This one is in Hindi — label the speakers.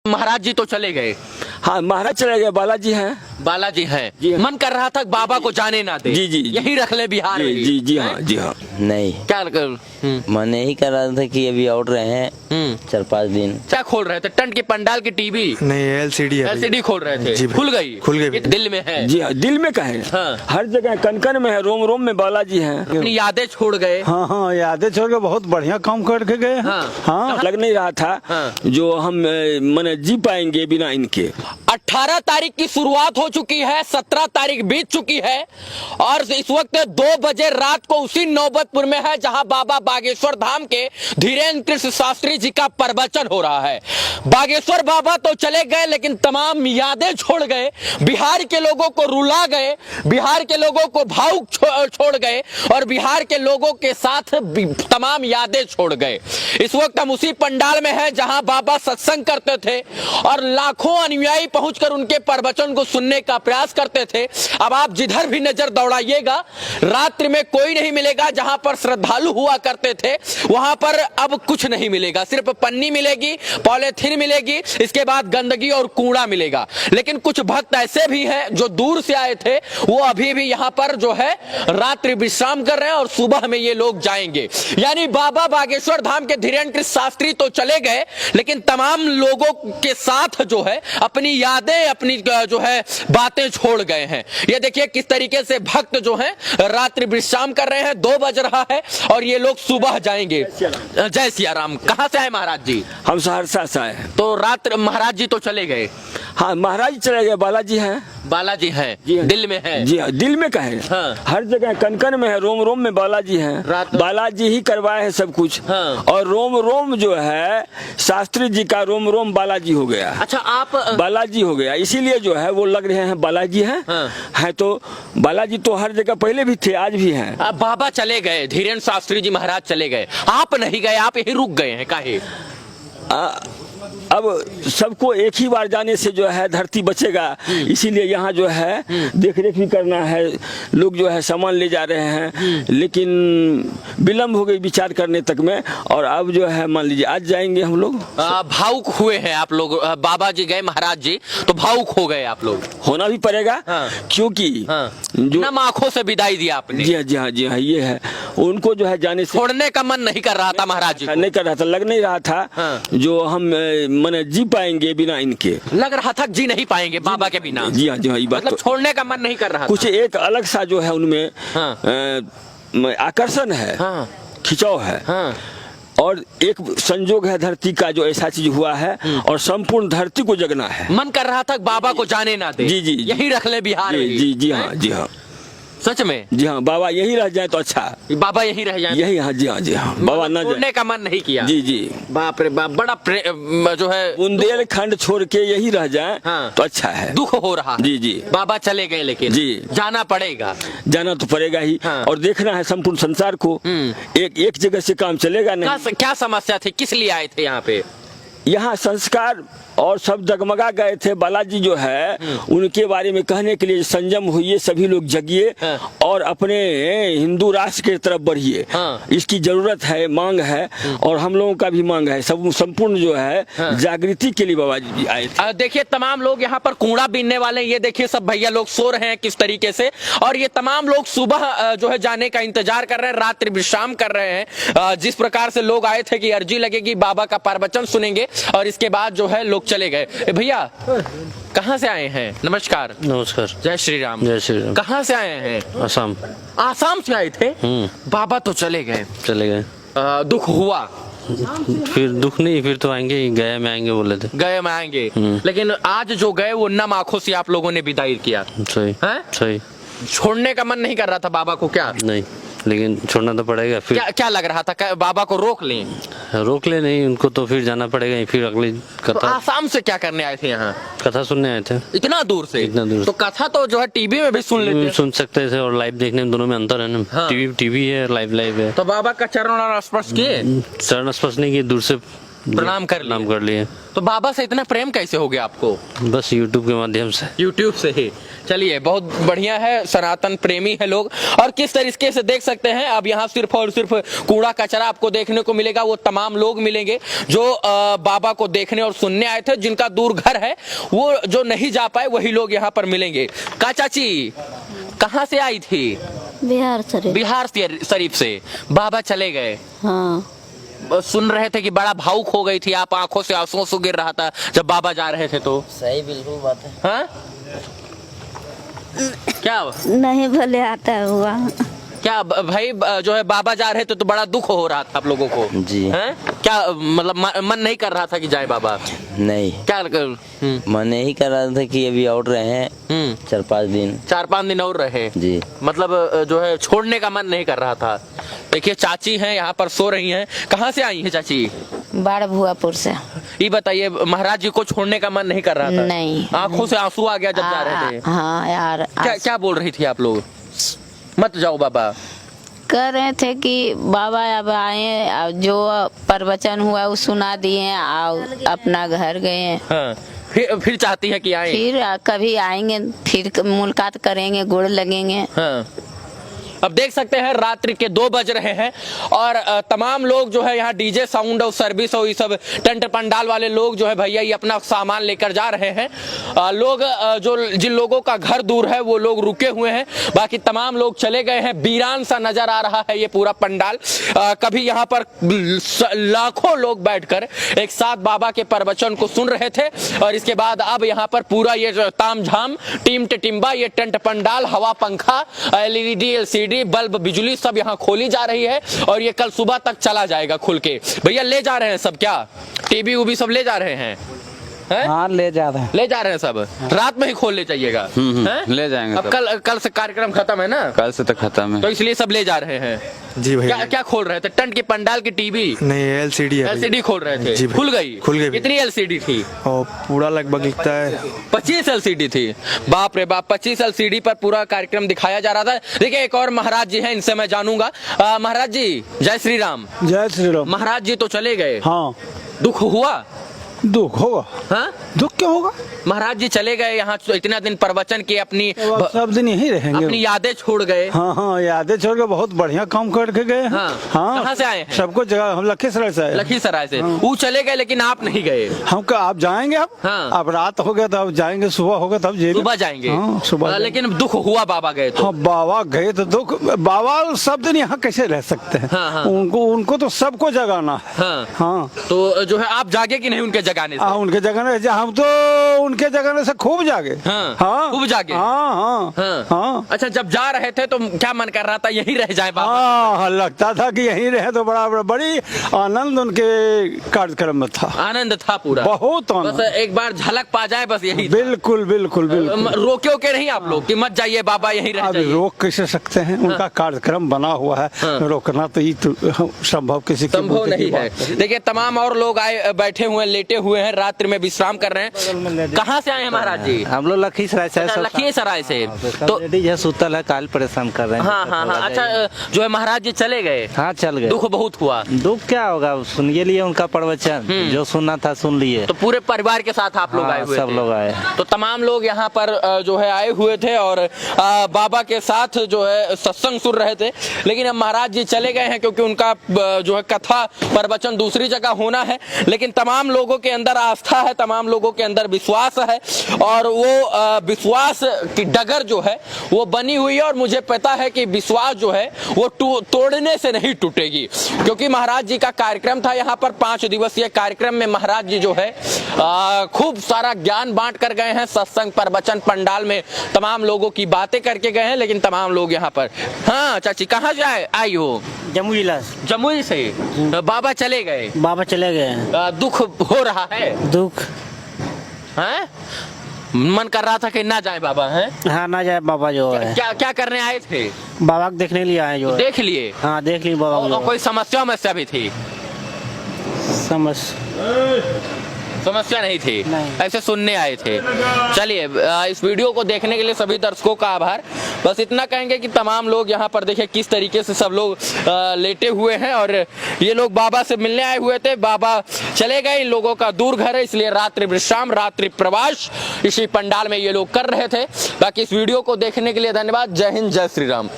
Speaker 1: महाराज जी तो चले गए।
Speaker 2: हाँ, महाराज चले गए, बालाजी हैं।
Speaker 1: बालाजी हैं।
Speaker 2: जी हाँ।
Speaker 1: मन कर रहा था बाबा को जाने ना दे।
Speaker 2: जी जी
Speaker 1: यही रख ले बिहार में।
Speaker 2: जी जी हाँ जी हाँ।
Speaker 3: नहीं,
Speaker 1: क्या कर
Speaker 3: मन यही कर रहा था कि अभी आउट रहे हैं 4-5 दिन।
Speaker 1: क्या खोल रहे थे? टेंट के पंडाल की टीवी
Speaker 4: नहीं, एलसीडी है।
Speaker 1: एलसीडी खोल रहे थे।
Speaker 4: जी भाई।
Speaker 1: खुल गई।
Speaker 4: खुल गई।
Speaker 1: ये दिल में है।
Speaker 2: जी हाँ, दिल में कहे।
Speaker 1: हाँ।
Speaker 2: हर जगह कन में है, रोम रोम में बालाजी हैं।
Speaker 1: अपनी यादें छोड़ गए।
Speaker 4: हाँ हाँ, यादें छोड़ के बहुत बढ़िया काम करके गए हैं।
Speaker 1: हाँ।
Speaker 4: हाँ,
Speaker 2: लग नहीं रहा था
Speaker 1: हाँ।
Speaker 2: जो हम माने जी पाएंगे बिना इनके।
Speaker 1: 18 तारीख की शुरुआत हो चुकी है, 17 तारीख बीत चुकी है और इस वक्त 2 बजे रात को उसी नौबतपुर में है जहां बाबा बागेश्वर धाम के धीरेन्द्र कृष्ण शास्त्री जी का प्रवचन हो रहा है। बागेश्वर बाबा तो चले गए लेकिन तमाम यादें छोड़ गए, बिहार के लोगों को रुला गए, बिहार के लोगों को भावुक छोड़ गए और बिहार के लोगों के साथ तमाम यादें छोड़ गए। इस वक्त हम उसी पंडाल में है जहां बाबा सत्संग करते थे और लाखों अनुयायी पहुंचकर उनके प्रवचन को सुनने का प्रयास करते थे। अब आप जिधर भी नजर दौड़ाइएगा, रात्रि में कोई नहीं मिलेगा। जहां पर श्रद्धालु हुआ करते थे वहां पर अब कुछ नहीं मिलेगा, सिर्फ पन्नी मिलेगी, पॉलीथीन मिलेगी, इसके बाद गंदगी और कूड़ा मिलेगा। लेकिन कुछ भक्त ऐसे भी हैं जो दूर से आए थे, वो अभी भी यहां पर जो है रात्रि विश्राम कर रहे हैं और सुबह में ये लोग जाएंगे। यानी बाबा बागेश्वर धाम के धीरेन्द्र कृष्ण शास्त्री तो चले गए लेकिन तमाम लोगों के साथ जो है अपनी यादें, अपनी जो है बातें छोड़ गए हैं। ये देखिए किस तरीके से भक्त जो हैं रात्रि विश्राम कर रहे हैं। 2 बज रहा है और ये लोग सुबह जाएंगे। जय सिया राम। कहां से आए महाराज जी?
Speaker 2: हम सहरसा से आए।
Speaker 1: तो रात्रि महाराज जी तो चले गए।
Speaker 2: हाँ, महाराज चले गए, बालाजी हैं।
Speaker 1: बालाजी हैं।
Speaker 2: जी हाँ।
Speaker 1: दिल में है।
Speaker 2: जी हाँ, दिल में कहे।
Speaker 1: हाँ।
Speaker 2: हर जगह कन में है, रोम रोम में बालाजी हैं। बालाजी ही करवाए हैं सब कुछ।
Speaker 1: हाँ।
Speaker 2: और रोम रोम जो है शास्त्री जी का रोम रोम बालाजी हो गया।
Speaker 1: अच्छा, आप
Speaker 2: बालाजी हो गया, इसीलिए जो है वो लग रहे हैं बालाजी हैं।
Speaker 1: हाँ।
Speaker 2: है तो बालाजी तो हर जगह पहले भी थे, आज भी हैं।
Speaker 1: बाबा चले गए, धीरेन्द्र शास्त्री जी महाराज चले गए, आप नहीं गए, आप यही रुक गए हैं, काहे?
Speaker 2: अब सबको एक ही बार जाने से जो है धरती बचेगा, इसीलिए यहाँ जो है देख रेख भी करना है। लोग जो है सामान ले जा रहे हैं लेकिन विलम्ब हो गई विचार करने तक में। और अब जो है मान लीजिए आज जाएंगे हम लोग।
Speaker 1: भावुक हुए हैं आप लोग। बाबा जी गए, महाराज जी, तो भावुक हो गए आप लोग।
Speaker 2: होना भी पड़ेगा।
Speaker 1: हाँ।
Speaker 2: क्योंकि
Speaker 1: जो नम आंखों से विदाई दिया आपने।
Speaker 2: जी हाँ जी हाँ जी हाँ, ये है। उनको जो है जाने से
Speaker 1: छोड़ने का मन नहीं कर रहा था महाराज जी को।
Speaker 2: नहीं कर रहा था, लग नहीं रहा था।
Speaker 1: हाँ।
Speaker 2: जो हम माने जी पाएंगे बिना इनके।
Speaker 1: लग रहा था जी नहीं पाएंगे बाबा के बिना।
Speaker 2: जी हाँ जी हाँ, ये बात
Speaker 1: मतलब
Speaker 2: तो
Speaker 1: छोड़ने का मन नहीं कर रहा
Speaker 2: कुछ
Speaker 1: था।
Speaker 2: एक अलग सा जो है उनमें
Speaker 1: हाँ।
Speaker 2: आकर्षण है।
Speaker 1: हाँ।
Speaker 2: खिंचाव है।
Speaker 1: हाँ।
Speaker 2: और एक संजोग है धरती का जो ऐसा चीज हुआ है और संपूर्ण धरती को जगना है।
Speaker 1: मन कर रहा था बाबा को जाने ना दे।
Speaker 2: जी जी,
Speaker 1: यही रख ले बिहार में।
Speaker 2: जी जी हाँ जी हाँ,
Speaker 1: सच में
Speaker 2: जी हाँ। बाबा यही रह जाए तो अच्छा।
Speaker 1: बाबा यही रह जाए।
Speaker 2: यही हाँ जी हाँ जी हाँ, बाबा ना
Speaker 1: छोड़ने
Speaker 2: जाए।
Speaker 1: का मन नहीं किया।
Speaker 2: जी जी,
Speaker 1: बाप रे बाप, बड़ा जो है
Speaker 2: बुंदेलखंड छोड़ के यही रह जाए।
Speaker 1: हाँ।
Speaker 2: तो अच्छा है।
Speaker 1: दुख हो रहा है।
Speaker 2: जी जी,
Speaker 1: बाबा चले गए लेकिन
Speaker 2: जी।
Speaker 1: जाना पड़ेगा।
Speaker 2: जाना तो पड़ेगा ही।
Speaker 1: हाँ।
Speaker 2: और देखना है संपूर्ण संसार को। एक जगह से काम चलेगा नहीं।
Speaker 1: क्या समस्या थी, किस लिए आए थे यहाँ पे?
Speaker 2: यहाँ संस्कार और सब जगमगा गए थे। बालाजी जो है उनके बारे में कहने के लिए संयम हुई, सभी लोग जगिए।
Speaker 1: हाँ।
Speaker 2: और अपने हिंदू राष्ट्र की तरफ बढ़िए।
Speaker 1: हाँ।
Speaker 2: इसकी जरूरत है, मांग है और हम लोगों का भी मांग है। सब संपूर्ण जो है
Speaker 1: हाँ।
Speaker 2: जागृति के लिए बाबा जी आए थे।
Speaker 1: देखिए तमाम लोग यहाँ पर कूड़ा बीनने वाले, ये देखिए सब भैया लोग सो रहे हैं किस तरीके से, और ये तमाम लोग सुबह जो है जाने का इंतजार कर रहे हैं, रात्रि विश्राम कर रहे हैं। जिस प्रकार से लोग आए थे कि अर्जी लगेगी, बाबा का प्रवचन सुनेंगे और इसके बाद जो है लोग चले गए। भैया कहाँ से आए हैं? नमस्कार।
Speaker 5: नमस्कार।
Speaker 1: जय श्री राम।
Speaker 5: जय श्री राम।
Speaker 1: कहाँ से आए हैं?
Speaker 5: असम।
Speaker 1: आसाम से आए थे। बाबा तो चले गए,
Speaker 5: चले गए।
Speaker 1: दुख हुआ?
Speaker 5: फिर दुख नहीं, फिर तो आएंगे, गए में आएंगे बोले थे।
Speaker 1: गए में आएंगे, लेकिन आज जो गए वो नम आंखों से आप लोगों ने विदाई किया।
Speaker 5: सही
Speaker 1: हैं?
Speaker 5: सही।
Speaker 1: छोड़ने का मन नहीं कर रहा था बाबा को क्या?
Speaker 5: नहीं, लेकिन छोड़ना तो पड़ेगा। फिर
Speaker 1: क्या लग रहा था बाबा को रोक लें?
Speaker 5: रोक ले नहीं, उनको तो फिर जाना पड़ेगा। फिर अगली
Speaker 1: तो
Speaker 5: कथा,
Speaker 1: आसाम से क्या करने आए थे यहाँ?
Speaker 5: कथा सुनने आए थे।
Speaker 1: इतना दूर से?
Speaker 5: इतना दूर।
Speaker 1: तो कथा तो जो है टीवी में भी सुन लेते।
Speaker 5: सुन सकते थे और लाइव देखने में दोनों में अंतर है ना।
Speaker 1: हाँ।
Speaker 5: टीवी है, लाइव है।
Speaker 1: तो बाबा का चरण और स्पर्श किए?
Speaker 5: चरण स्पर्श नहीं किए, दूर से
Speaker 1: प्रणाम कर
Speaker 5: नाम
Speaker 1: लिए।
Speaker 5: कर लिए।
Speaker 1: तो बाबा से इतना प्रेम कैसे हो गया आपको?
Speaker 5: बस यूट्यूब के माध्यम से।
Speaker 1: यूट्यूब से ही। चलिए, बहुत बढ़िया है, सनातन प्रेमी है लोग। और किस तरीके से देख सकते हैं, अब यहाँ सिर्फ और सिर्फ कूड़ा कचरा आपको देखने को मिलेगा। वो तमाम लोग मिलेंगे जो बाबा को देखने और सुनने आए थे, जिनका दूर घर है, वो जो नहीं जा पाए वही लोग यहाँ पर मिलेंगे। का चाची कहाँ से आई थी?
Speaker 6: बिहार शरीफ।
Speaker 1: बिहार शरीफ से। बाबा चले गए।
Speaker 6: हाँ,
Speaker 1: सुन रहे थे कि बड़ा भावुक हो गई थी आप, आंखों से आंसू गिर रहा था जब बाबा जा रहे थे। तो
Speaker 3: सही बिल्कुल बात है।
Speaker 1: हाँ, क्या
Speaker 6: नहीं भले आता हुआ।
Speaker 1: क्या भाई, जो है बाबा जा रहे थे तो बड़ा दुख हो रहा था आप लोगों को?
Speaker 3: जी।
Speaker 1: हैं? क्या मतलब मन नहीं कर रहा था कि जाए बाबा?
Speaker 3: नहीं,
Speaker 1: क्या
Speaker 3: मन यही कर रहा था कि अभी और रहे 4-5 दिन।
Speaker 1: 4-5 दिन और रहे
Speaker 3: जी।
Speaker 1: मतलब जो है छोड़ने का मन नहीं कर रहा था। देखिए, चाची हैं यहाँ पर सो रही हैं। कहाँ से आई है चाची?
Speaker 6: बाढ़ भुआपुर से।
Speaker 1: ये बताइए, महाराज जी को छोड़ने का मन नहीं कर रहा था?
Speaker 6: नहीं।
Speaker 1: आंखों से आंसू आ गया जब जा रहे थे?
Speaker 6: हाँ यार।
Speaker 1: क्या बोल रही थी आप लोग? मत जाओ बाबा।
Speaker 6: कह रहे थे कि बाबा अब आए, जो प्रवचन हुआ वो सुना दिए और अपना घर गए।
Speaker 1: हाँ, फिर चाहती है कि आए?
Speaker 6: फिर कभी आएंगे, फिर मुलाकात करेंगे, गुड़ लगेंगे।
Speaker 1: हाँ। अब देख सकते हैं रात्रि के 2 बज रहे हैं और तमाम लोग जो है यहाँ डीजे साउंड और सर्विस और ये सब टेंट पंडाल वाले लोग जो है भैया ये अपना सामान लेकर जा रहे हैं। लोग जो जिन लोगों का घर दूर है वो लोग रुके हुए हैं, बाकी तमाम लोग चले गए हैं। वीरान सा नजर आ रहा है ये पूरा पंडाल। कभी यहाँ पर लाखों लोग बैठकर एक साथ बाबा के प्रवचन को सुन रहे थे और इसके बाद अब यहाँ पर पूरा ये तामझाम टीम टिटिम्बा, ये टेंट पंडाल, हवा पंखा, LED LCD बल्ब, बिजली सब यहाँ खोली जा रही है और ये कल सुबह तक चला जाएगा खुल के। भैया ले जा रहे हैं सब? क्या टीवी उबी सब ले जा रहे हैं?
Speaker 4: हाँ, ले जा रहे हैं।
Speaker 1: ले जा रहे हैं सब। रात में ही खोल ले जाइएगा?
Speaker 7: ले जाएंगे।
Speaker 1: अब कल से कार्यक्रम खत्म है ना?
Speaker 7: कल से तो खत्म है,
Speaker 1: तो इसलिए सब ले जा रहे हैं।
Speaker 4: जी भैया।
Speaker 1: क्या खोल रहे थे? टेंट की पंडाल की टीवी?
Speaker 4: नहीं, LCD है।
Speaker 1: LCD खोल रहे थे?
Speaker 4: जी भैया।
Speaker 1: खुल गई?
Speaker 4: खुल गई।
Speaker 1: कितनी LCD थी?
Speaker 4: और पूरा लगभग लिखता है
Speaker 1: 25 LCD थी। बाप रे बाप, 25 LCD पर पूरा कार्यक्रम दिखाया जा रहा था। देखिए, एक और महाराज जी हैं, इनसे मैं जानूंगा। महाराज जी, जय श्री राम।
Speaker 4: जय श्री राम।
Speaker 1: महाराज जी तो चले गए,
Speaker 4: हाँ,
Speaker 1: दुख हुआ?
Speaker 4: दुख होगा।
Speaker 1: हाँ,
Speaker 4: दुख क्यों होगा?
Speaker 1: महाराज जी चले गए, यहाँ इतना दिन प्रवचन किए, अपनी
Speaker 4: अब सब दिन यही रहेंगे।
Speaker 1: अपनी यादें छोड़ गए।
Speaker 4: हाँ हाँ, यादें छोड़ के बहुत बढ़िया काम करके गए हैं।
Speaker 1: हाँ। कहाँ से आए हैं?
Speaker 4: सबको जगह हम लखीसराय से आए।
Speaker 1: लखीसराय से। वो चले गए लेकिन आप नहीं गए।
Speaker 4: हम आप जाएंगे अब?
Speaker 1: हाँ।
Speaker 4: अब रात हो गया तो अब जाएंगे, सुबह होगा तब
Speaker 1: सुबह जाएंगे।
Speaker 4: हाँ, सुबह
Speaker 1: लेकिन दुख हुआ बाबा गए तो?
Speaker 4: हाँ, बाबा गए तो दुख। बाबा सब दिन यहाँ कैसे रह सकते हैं?
Speaker 1: हाँ, हाँ।
Speaker 4: उनको तो सबको जगाना है।
Speaker 1: हाँ।
Speaker 4: हाँ,
Speaker 1: तो जो है आप जागे कि नहीं उनके जगाने से?
Speaker 4: उनके जगाने हम तो उनके जगाने से खूब जागे।
Speaker 1: हाँ,
Speaker 4: हाँ,
Speaker 1: खूब जागे।
Speaker 4: हाँ हाँ
Speaker 1: हाँ।
Speaker 4: हाँ।
Speaker 1: अच्छा, जब जा रहे थे तो क्या मन कर रहा था यहीं रह जाए बाबा?
Speaker 4: हाँ, लगता था कि यहीं रहे तो बड़ी आनंद उनके कार्यक्रम में था।
Speaker 1: आनंद था पूरा,
Speaker 4: बहुत
Speaker 1: बस
Speaker 4: आनंद।
Speaker 1: एक बार झलक पा जाए बस यही था।
Speaker 4: बिल्कुल बिल्कुल बिल्कुल।
Speaker 1: रोके ओके नहीं आप लोग कि मत जाइए बाबा यहीं रह
Speaker 4: अब
Speaker 1: जाइए?
Speaker 4: रोक कैसे सकते हैं? उनका कार्यक्रम बना हुआ है, रोकना तो ये संभव किसी की
Speaker 1: संभव
Speaker 4: बुद्धि की
Speaker 1: नहीं है।
Speaker 4: बात है।
Speaker 1: देखिए, तमाम और लोग आए, बैठे हुए हैं, लेटे हुए हैं, रात्रि में विश्राम कर रहे हैं। कहाँ से आए हैं महाराज जी?
Speaker 8: हम लोग लखीसराय से।
Speaker 1: अच्छा, लखीसराय से।
Speaker 8: तो लेडीज है, सुतल है, काल परेशान कर रहे हैं।
Speaker 1: हाँ हाँ हाँ। अच्छा, जो है महाराज जी चले गए?
Speaker 8: हाँ, चल गए।
Speaker 1: दुख बहुत हुआ?
Speaker 8: दुख क्या होगा, सुनिए लिए उनका प्रवचन, जो सुनना था सुन लिए।
Speaker 1: तो पूरे परिवार के साथ आप लोग
Speaker 8: हाँ,
Speaker 1: आए हुए
Speaker 8: सब
Speaker 1: थे?
Speaker 8: लोग आए।
Speaker 1: तो तमाम लोग यहाँ पर जो है आए हुए थे और बाबा के साथ जो है सत्संग सुन रहे थे। लेकिन अब महाराज जी चले गए हैं क्योंकि उनका जो है कथा प्रवचन दूसरी जगह होना है। लेकिन तमाम लोगों के अंदर आस्था है, तमाम लोगों के अंदर विश्वास है और वो विश्वास की डगर जो है वो बनी हुई है। और मुझे पता है कि विश्वास जो है वो तोड़ने से नहीं टूटेगी, क्योंकि महाराज जी का कार्यक्रम था यहाँ पर 5 दिवसीय कार्यक्रम में महाराज जी जो है खूब सारा ज्ञान बांट कर गए हैं। सत्संग प्रवचन पंडाल में तमाम लोगों की बातें करके गए हैं। लेकिन तमाम लोग यहाँ पर, हाँ चाची कहाँ से आई हो?
Speaker 8: जमुई जिला।
Speaker 1: जमुई से। बाबा चले गए?
Speaker 8: बाबा चले गए।
Speaker 1: दुख हो रहा है?
Speaker 8: दुख
Speaker 1: है, मन कर रहा था कि ना जाए बाबा? है,
Speaker 8: हाँ, ना जाए बाबा जो है।
Speaker 1: क्या करने आए थे?
Speaker 8: बाबा को देखने के लिए आए जो।
Speaker 1: देख लिए?
Speaker 8: हाँ, देख लिए बाबा।
Speaker 1: और कोई समस्या भी थी? समस्या नहीं थी, ऐसे सुनने आए थे। चलिए इस वीडियो को देखने के लिए सभी दर्शकों का आभार। बस इतना कहेंगे कि तमाम लोग यहाँ पर देखिए किस तरीके से सब लोग लेटे हुए हैं और ये लोग बाबा से मिलने आए हुए थे। बाबा चले गए, इन लोगों का दूर घर है, इसलिए रात्रि विश्राम, रात्रि प्रवास इसी पंडाल में ये लोग कर रहे थे। बाकी इस वीडियो को देखने के लिए धन्यवाद। जय हिंद, जय श्री राम।